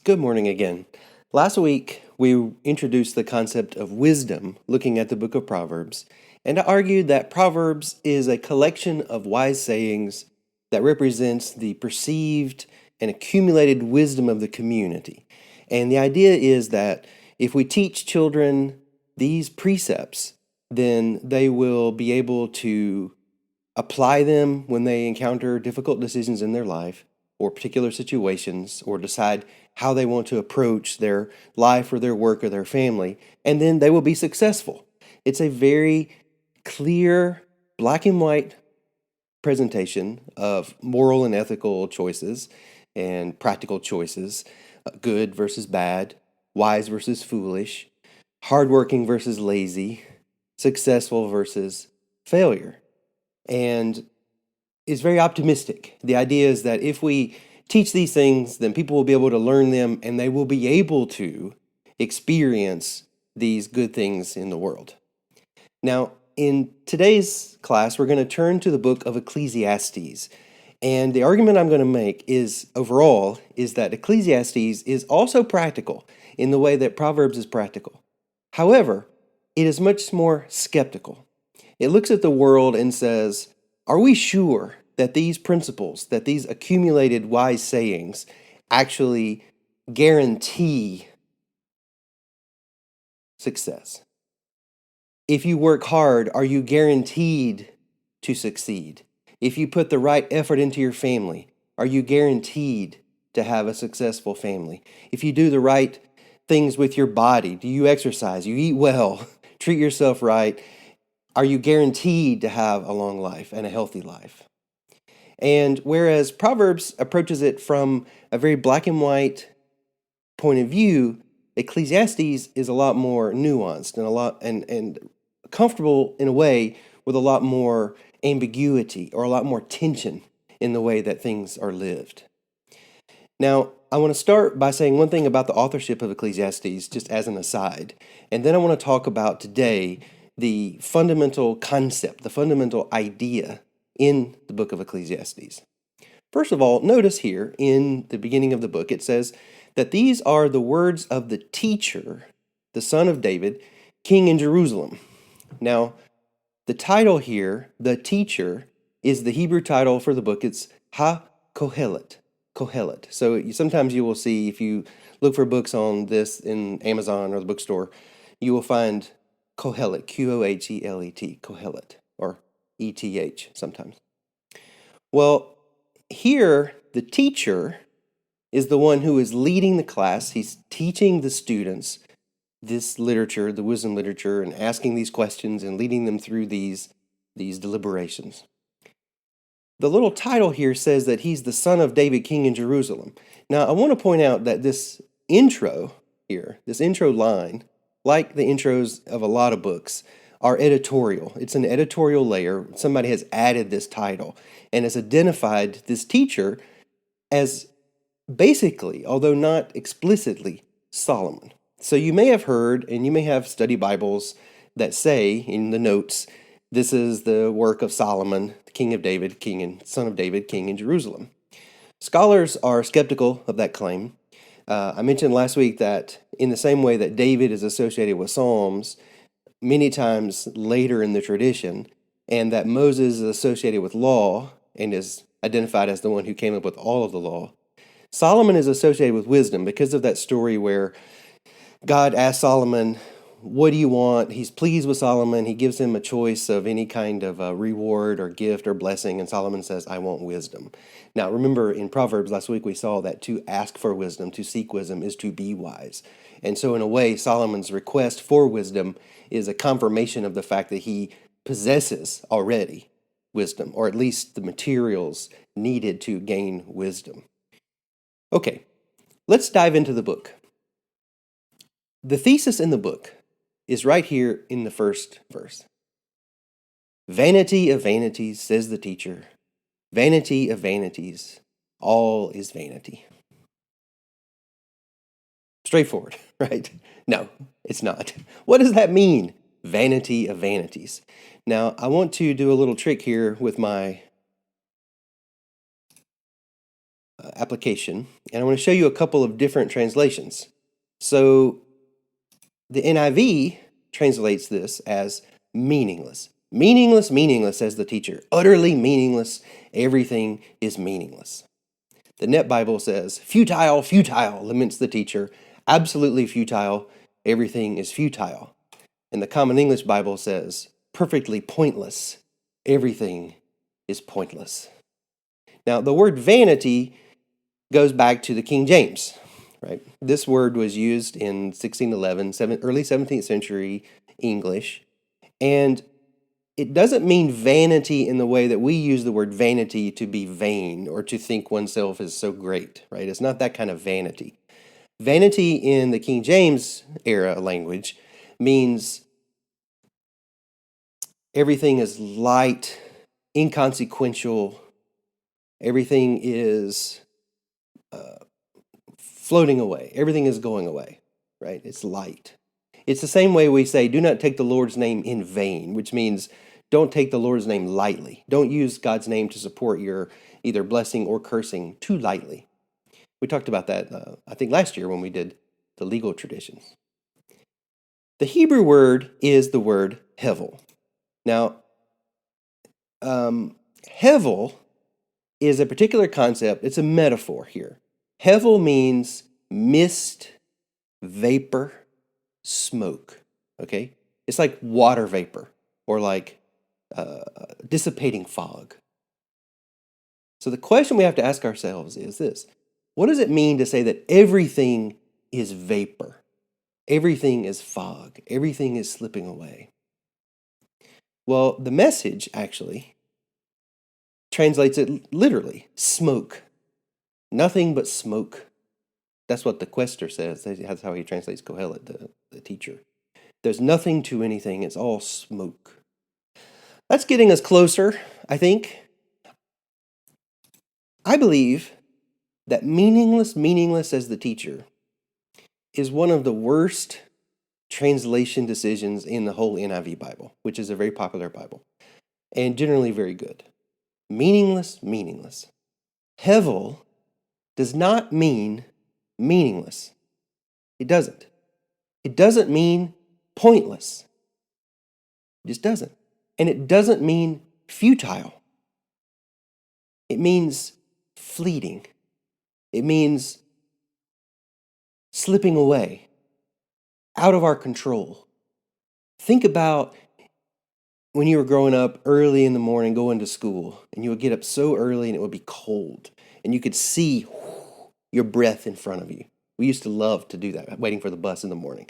Good morning again. Last week, we introduced the concept of wisdom, looking at the book of Proverbs, and I argued that Proverbs is a collection of wise sayings that represents the perceived and accumulated wisdom of the community. And the idea is that if we teach children these precepts, then they will be able to apply them when they encounter difficult decisions in their life or particular situations or decide how they want to approach their life or their work or their family, and then they will be successful. It's a very clear, black and white presentation of moral and ethical choices and practical choices, good versus bad, wise versus foolish, hardworking versus lazy, successful versus failure. And is very optimistic. The idea is that if we teach these things, then people will be able to learn them and they will be able to experience these good things in the world. Now, in today's class, we're going to turn to the book of Ecclesiastes. And the argument I'm going to make is overall is that Ecclesiastes is also practical in the way that Proverbs is practical. However, it is much more skeptical. It looks at the world and says, are we sure that these principles, that these accumulated wise sayings actually guarantee success? If you work hard, are you guaranteed to succeed? If you put the right effort into your family, are you guaranteed to have a successful family? If you do the right things with your body, do you exercise, you eat well, treat yourself right, are you guaranteed to have a long life and a healthy life? And whereas Proverbs approaches it from a very black and white point of view, Ecclesiastes is a lot more nuanced and comfortable in a way with a lot more ambiguity or a lot more tension in the way that things are lived. Now, I want to start by saying one thing about the authorship of Ecclesiastes, just as an aside, and then I want to talk about today the fundamental concept, the fundamental idea in the book of Ecclesiastes. First of all, notice here in the beginning of the book, it says that these are the words of the teacher, the son of David, king in Jerusalem. Now, the title here, the teacher, is the Hebrew title for the book. It's ha-kohelet, kohelet. So sometimes you will see, if you look for books on this in Amazon or the bookstore, you will find Kohelet, Q-O-H-E-L-E-T, Kohelet, or E-T-H sometimes. Well, here, the teacher is the one who is leading the class. He's teaching the students this literature, the wisdom literature, and asking these questions and leading them through these deliberations. The little title here says that he's the son of David, king in Jerusalem. Now, I want to point out that this intro here, this intro line, like the intros of a lot of books, are editorial. It's an editorial layer. Somebody has added this title and has identified this teacher as basically, although not explicitly, Solomon. So you may have heard, and you may have study Bibles that say in the notes, this is the work of Solomon, the king of David, king and son of David, king in Jerusalem. Scholars are skeptical of that claim. I mentioned last week that in the same way that David is associated with Psalms, many times later in the tradition, and that Moses is associated with law and is identified as the one who came up with all of the law, Solomon is associated with wisdom because of that story where God asked Solomon, what do you want? He's pleased with Solomon. He gives him a choice of any kind of reward or gift or blessing, and Solomon says, I want wisdom. Now, remember in Proverbs last week we saw that to ask for wisdom, to seek wisdom, is to be wise. And so in a way, Solomon's request for wisdom is a confirmation of the fact that he possesses already wisdom, or at least the materials needed to gain wisdom. Okay, let's dive into the book. The thesis in the book is right here in the first verse. Vanity of vanities, says the teacher. Vanity of vanities, all is vanity. Straightforward, right? No, it's not. What does that mean? Vanity of vanities. Now, I want to do a little trick here with my application, and I want to show you a couple of different translations. So the NIV translates this as meaningless. Meaningless, meaningless, says the teacher. Utterly meaningless. Everything is meaningless. The Net Bible says, futile, futile, laments the teacher. Absolutely futile. Everything is futile. And the Common English Bible says, perfectly pointless. Everything is pointless. Now, the word vanity goes back to the King James, right? This word was used in 1611, early 17th century English, and it doesn't mean vanity in the way that we use the word vanity to be vain or to think oneself is so great, right? It's not that kind of vanity. Vanity in the King James era language means everything is light, inconsequential, everything is floating away, everything is going away, right? It's light. It's the same way we say, do not take the Lord's name in vain, which means don't take the Lord's name lightly. Don't use God's name to support your either blessing or cursing too lightly. We talked about that, I think, last year when we did the legal traditions. The Hebrew word is the word hevel. Now, hevel is a particular concept. It's a metaphor here. Hevel means mist, vapor, smoke, okay? It's like water vapor or like dissipating fog. So the question we have to ask ourselves is this. What does it mean to say that everything is vapor? Everything is fog. Everything is slipping away. Well, the Message actually translates it literally, smoke. Nothing but smoke. That's what the Quester says. That's how he translates Kohelet, the teacher. There's nothing to anything. It's all smoke. That's getting us closer, I think. I believe that meaningless as the teacher is one of the worst translation decisions in the whole NIV Bible, which is a very popular Bible and generally very good. Meaningless. Hevel does not mean meaningless. It doesn't. It doesn't mean pointless. It just doesn't. And it doesn't mean futile. It means fleeting. It means slipping away, out of our control. Think about when you were growing up early in the morning going to school, and you would get up so early and it would be cold, and you could see your breath in front of you. We used to love to do that, waiting for the bus in the morning.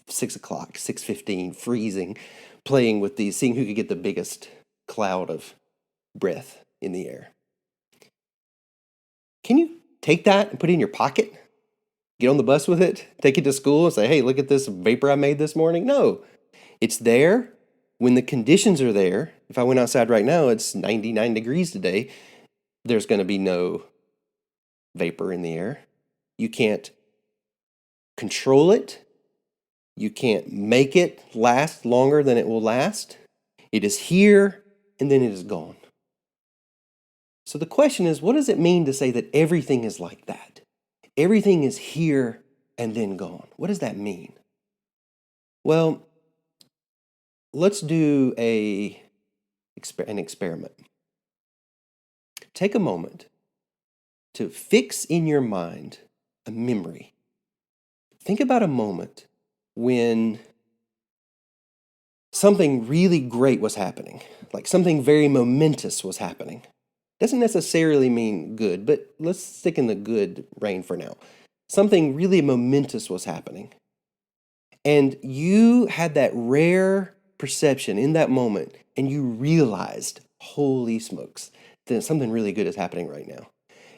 6 o'clock, 6:15, freezing, playing with these, seeing who could get the biggest cloud of breath in the air. Can you take that and put it in your pocket? Get on the bus with it? Take it to school and say, hey, look at this vapor I made this morning? No. It's there when the conditions are there. If I went outside right now, it's 99 degrees today. There's going to be no vapor in the air. You can't control it. You can't make it last longer than it will last. It is here and then it is gone. So the question is, what does it mean to say that everything is like that? Everything is here and then gone. What does that mean? Well, let's do an experiment. Take a moment to fix in your mind a memory. Think about a moment when something really great was happening, like something very momentous was happening. Doesn't necessarily mean good, but let's stick in the good reign for now. Something really momentous was happening. And you had that rare perception in that moment, and you realized, holy smokes, that something really good is happening right now.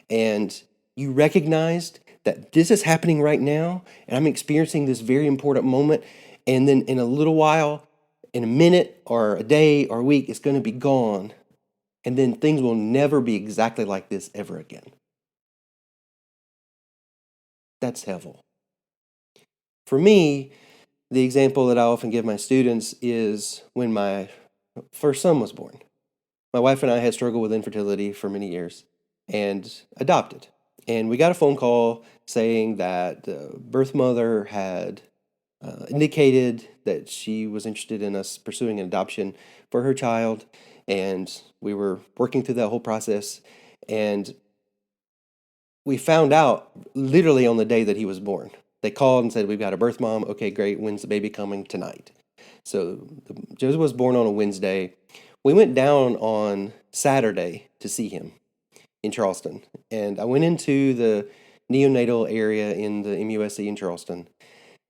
And you recognized that this is happening right now, and I'm experiencing this very important moment, and then in a little while, in a minute or a day or a week, it's going to be gone, and then things will never be exactly like this ever again. That's hevel. For me, the example that I often give my students is when my first son was born. My wife and I had struggled with infertility for many years and adopted. And we got a phone call saying that the birth mother had indicated that she was interested in us pursuing an adoption for her child. And we were working through that whole process. And we found out literally on the day that he was born. They called and said, "We've got a birth mom. Okay, great. When's the baby coming? Tonight." So Joseph was born on a Wednesday. We went down on Saturday to see him in Charleston. And I went into the neonatal area in the MUSC in Charleston.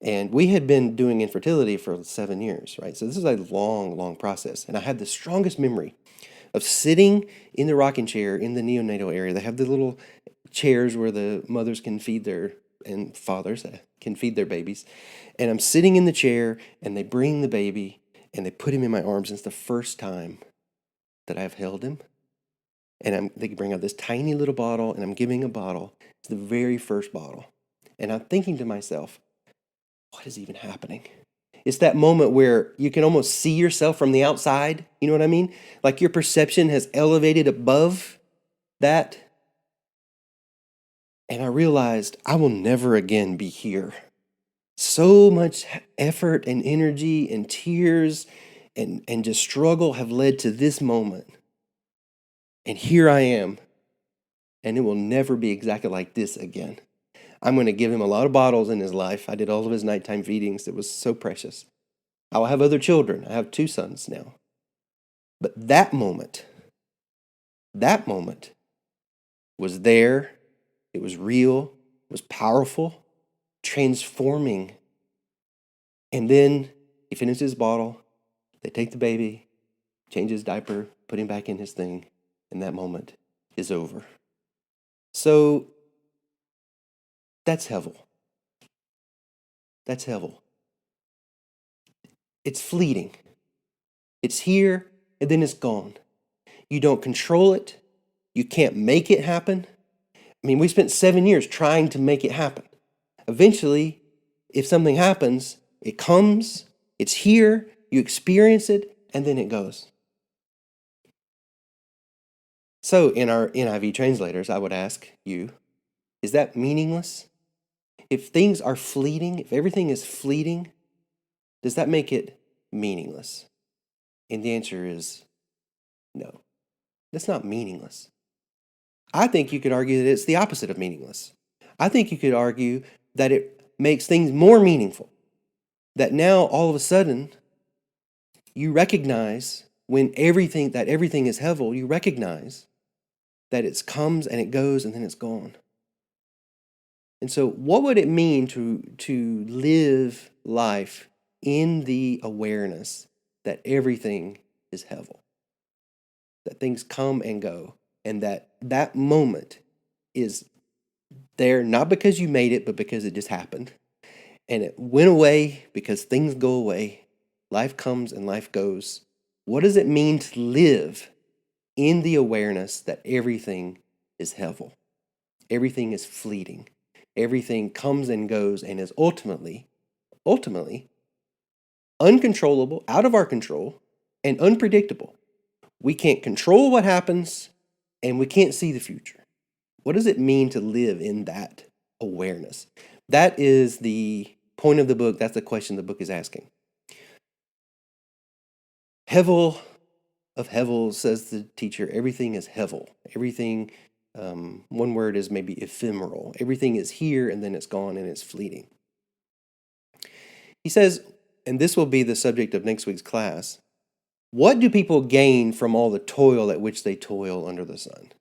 And we had been doing infertility for 7 years, right? So this is a long, long process. And I had the strongest memory of sitting in the rocking chair in the neonatal area. They have the little chairs where the mothers can feed their, and fathers can feed their babies. And I'm sitting in the chair, and they bring the baby, and they put him in my arms. And it's the first time that I've held him. And they bring out this tiny little bottle, and I'm giving a bottle. It's the very first bottle. And I'm thinking to myself, what is even happening? It's that moment where you can almost see yourself from the outside. You know what I mean? Like your perception has elevated above that. And I realized I will never again be here. So much effort and energy and tears and just struggle have led to this moment. And here I am. And it will never be exactly like this again. I'm going to give him a lot of bottles in his life. I did all of his nighttime feedings. It was so precious. I will have other children. I have 2 sons now. But that moment was there. It was real. It was powerful, transforming. And then he finishes his bottle. They take the baby, change his diaper, put him back in his thing, and that moment is over. So that's hevel. That's hevel. It's fleeting. It's here and then it's gone. You don't control it. You can't make it happen. I mean, we spent 7 years trying to make it happen. Eventually, if something happens, it comes, it's here, you experience it, and then it goes. So in our NIV translators, I would ask you, is that meaningless? If things are fleeting, if everything is fleeting, does that make it meaningless? And the answer is no. That's not meaningless. I think you could argue that it's the opposite of meaningless. I think you could argue that it makes things more meaningful. That now all of a sudden you recognize when everything is hevel, you recognize that it comes and it goes and then it's gone. And so what would it mean to live life in the awareness that everything is hevel? That things come and go, and that moment is there not because you made it, but because it just happened. And it went away because things go away. Life comes and life goes. What does it mean to live in the awareness that everything is hevel? Everything is fleeting. Everything comes and goes and is ultimately uncontrollable, out of our control, and unpredictable. We can't control what happens, and we can't see the future. What does it mean to live in that awareness? That is the point of the book. That's the question the book is asking. Hevel of hevel, says the teacher, everything is hevel. Everything, one word is maybe ephemeral. Everything is here and then it's gone and it's fleeting. He says, and this will be the subject of next week's class, what do people gain from all the toil at which they toil under the sun?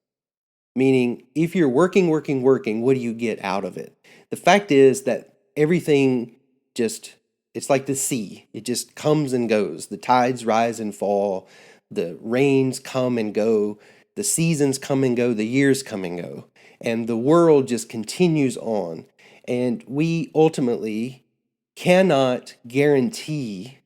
Meaning, if you're working, what do you get out of it? The fact is that everything it's like the sea. It just comes and goes. The tides rise and fall. The rains come and go. The seasons come and go. The years come and go. And the world just continues on. And we ultimately cannot guarantee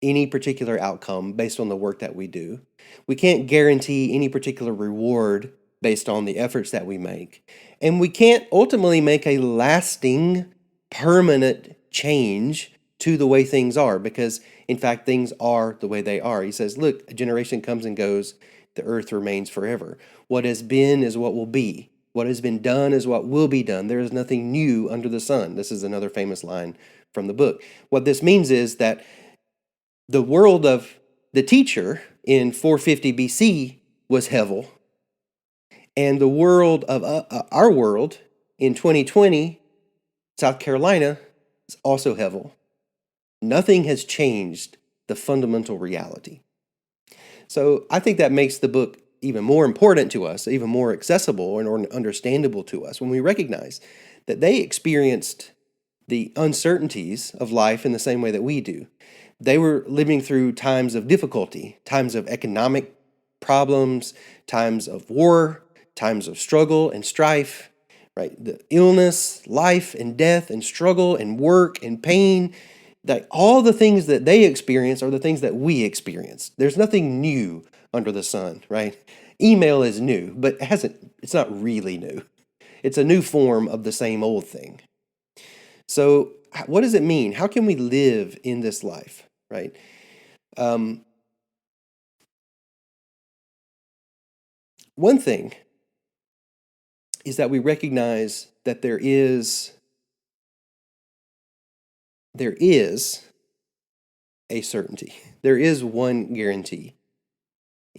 any particular outcome based on the work that we do. We can't guarantee any particular reward based on the efforts that we make. And we can't ultimately make a lasting, permanent change to the way things are because, in fact, things are the way they are. He says, look, a generation comes and goes, the earth remains forever. What has been is what will be. What has been done is what will be done. There is nothing new under the sun. This is another famous line from the book. What this means is that the world of the teacher in 450 BC was hevel, and the world of our world in 2020, South Carolina, is also hevel. Nothing has changed the fundamental reality. So I think that makes the book even more important to us, even more accessible and understandable to us when we recognize that they experienced the uncertainties of life in the same way that we do. They were living through times of difficulty, times of economic problems, times of war, times of struggle and strife, right? The illness, life and death and struggle and work and pain, that all the things that they experience are the things that we experience. There's nothing new under the sun, right? Email is new, but it's not really new. It's a new form of the same old thing. So what does it mean? How can we live in this life, right? One thing is that we recognize that there is a certainty. There is one guarantee.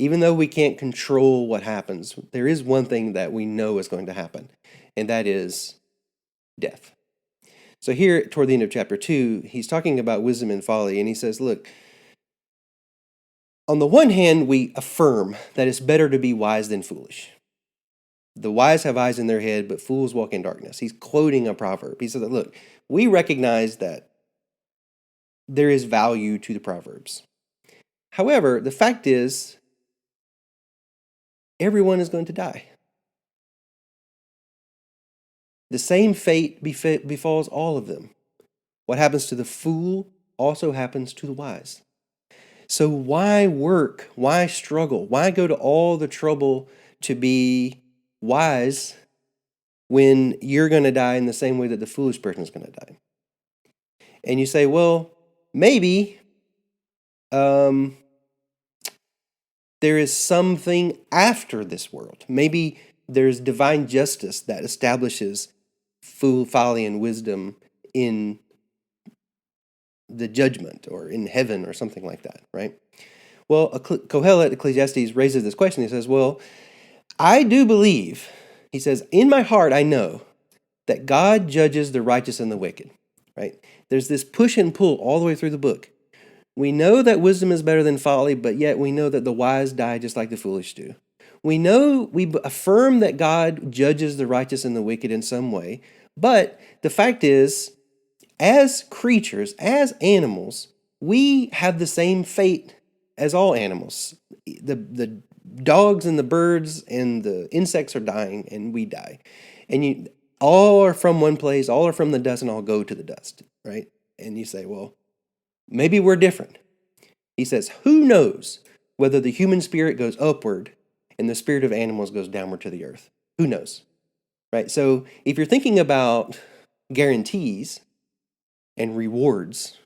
Even though we can't control what happens, there is one thing that we know is going to happen, and that is death. So here, toward the end of chapter 2, he's talking about wisdom and folly, and he says, look, on the one hand, we affirm that it's better to be wise than foolish. The wise have eyes in their head, but fools walk in darkness. He's quoting a proverb. He said, look, we recognize that there is value to the Proverbs. However, the fact is, everyone is going to die. The same fate befalls all of them. What happens to the fool also happens to the wise. So why work? Why struggle? Why go to all the trouble to be wise when you're going to die in the same way that the foolish person is going to die? And you say, well, maybe there is something after this world. Maybe there's divine justice that establishes folly and wisdom in the judgment or in heaven or something like that, right? Well, Kohelet, Ecclesiastes, raises this question. He says, well, I do believe, he says, in my heart I know that God judges the righteous and the wicked, right? There's this push and pull all the way through the book. We know that wisdom is better than folly, but yet we know that the wise die just like the foolish do. We affirm that God judges the righteous and the wicked in some way, but the fact is, as creatures, as animals, we have the same fate as all animals. The dogs and the birds and the insects are dying, and we die. And all are from one place, all are from the dust, and all go to the dust, right? And you say, well, maybe we're different. He says, who knows whether the human spirit goes upward and the spirit of animals goes downward to the earth? Who knows, right? So if you're thinking about guarantees and rewards,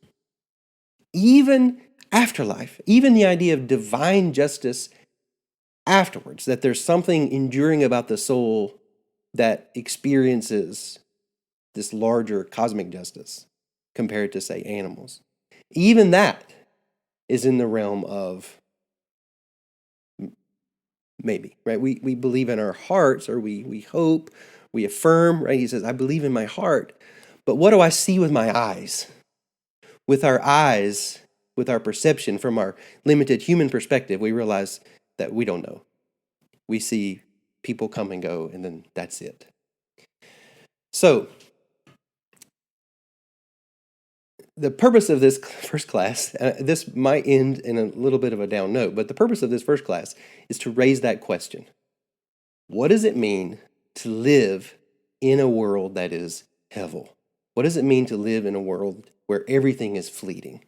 even afterlife, even the idea of divine justice afterwards, that there's something enduring about the soul that experiences this larger cosmic justice compared to, say, animals. Even that is in the realm of maybe, right? We believe in our hearts, or we hope, we affirm, right? He says, I believe in my heart, but what do I see with my eyes? With our eyes, with our perception, from our limited human perspective, we realize that we don't know. We see people come and go, and then that's it. So, the purpose of this first class, this might end in a little bit of a down note, but the purpose of this first class is to raise that question. What does it mean to live in a world that is hevel? What does it mean to live in a world where everything is fleeting,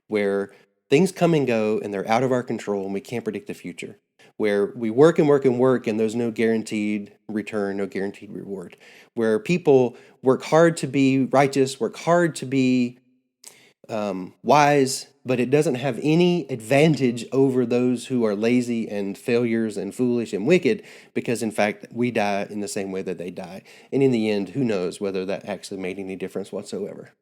where things come and go and they're out of our control and we can't predict the future, where we work and work and work and there's no guaranteed return, no guaranteed reward, where people work hard to be righteous, work hard to be wise, but it doesn't have any advantage over those who are lazy and failures and foolish and wicked, because in fact we die in the same way that they die. And in the end, who knows whether that actually made any difference whatsoever.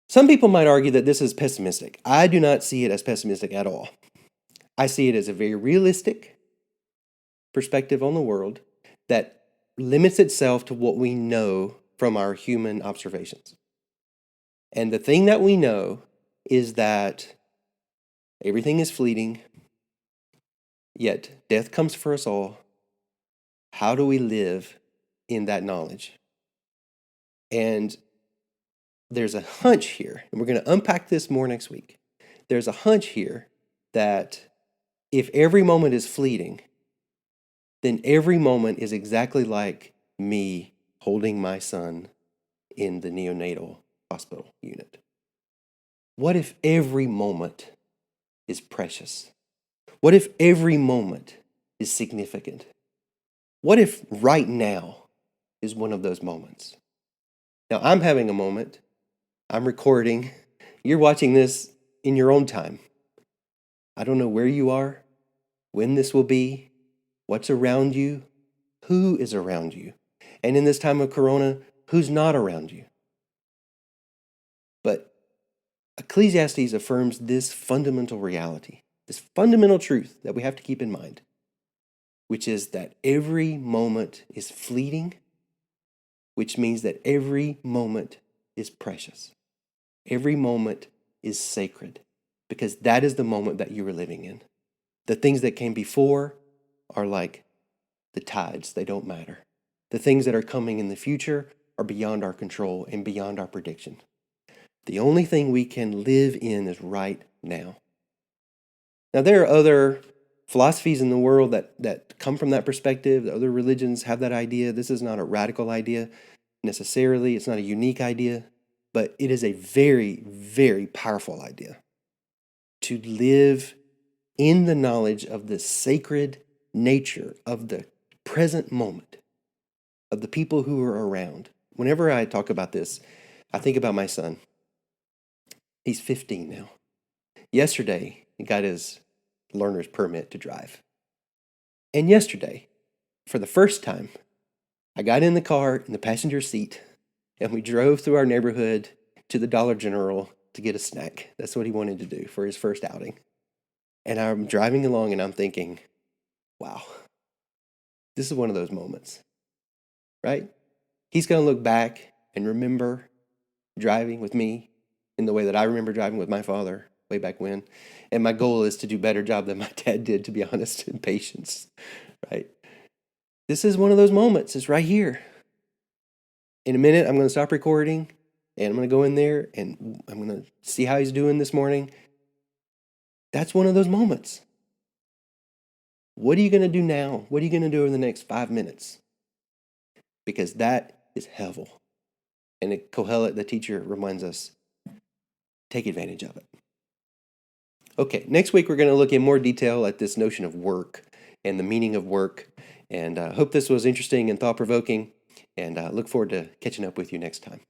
Some people might argue that this is pessimistic. I do not see it as pessimistic at all. I see it as a very realistic perspective on the world that limits itself to what we know from our human observations. And the thing that we know is that everything is fleeting, yet death comes for us all. How do we live in that knowledge? And there's a hunch here, and we're going to unpack this more next week. There's a hunch here that if every moment is fleeting, then every moment is exactly like me holding my son in the neonatal hospital unit. What if every moment is precious? What if every moment is significant? What if right now is one of those moments? Now, I'm having a moment. I'm recording. You're watching this in your own time. I don't know where you are, when this will be, what's around you, who is around you. And in this time of Corona, who's not around you. But Ecclesiastes affirms this fundamental reality, this fundamental truth that we have to keep in mind, which is that every moment is fleeting, which means that every moment is precious. Every moment is sacred, because that is the moment that you are living in. The things that came before are like the tides, they don't matter. The things that are coming in the future are beyond our control and beyond our prediction. The only thing we can live in is right now. Now, there are other philosophies in the world that come from that perspective. The other religions have that idea. This is not a radical idea necessarily. It's not a unique idea, but it is a very, very powerful idea to live in the knowledge of the sacred nature of the present moment, of the people who are around. Whenever I talk about this, I think about my son. He's 15 now. Yesterday, he got his learner's permit to drive. And yesterday, for the first time, I got in the car in the passenger seat and we drove through our neighborhood to the Dollar General to get a snack. That's what he wanted to do for his first outing. And I'm driving along and I'm thinking, wow, this is one of those moments, right? He's going to look back and remember driving with me in the way that I remember driving with my father way back when. And my goal is to do a better job than my dad did, to be honest, in patience, right? This is one of those moments. It's right here. In a minute, I'm going to stop recording and I'm going to go in there and I'm going to see how he's doing this morning. That's one of those moments. What are you going to do now? What are you going to do in the next 5 minutes? Because that is hevel. And Kohelet, the teacher, reminds us, take advantage of it. Okay, next week we're going to look in more detail at this notion of work and the meaning of work. And I hope this was interesting and thought-provoking. And I look forward to catching up with you next time.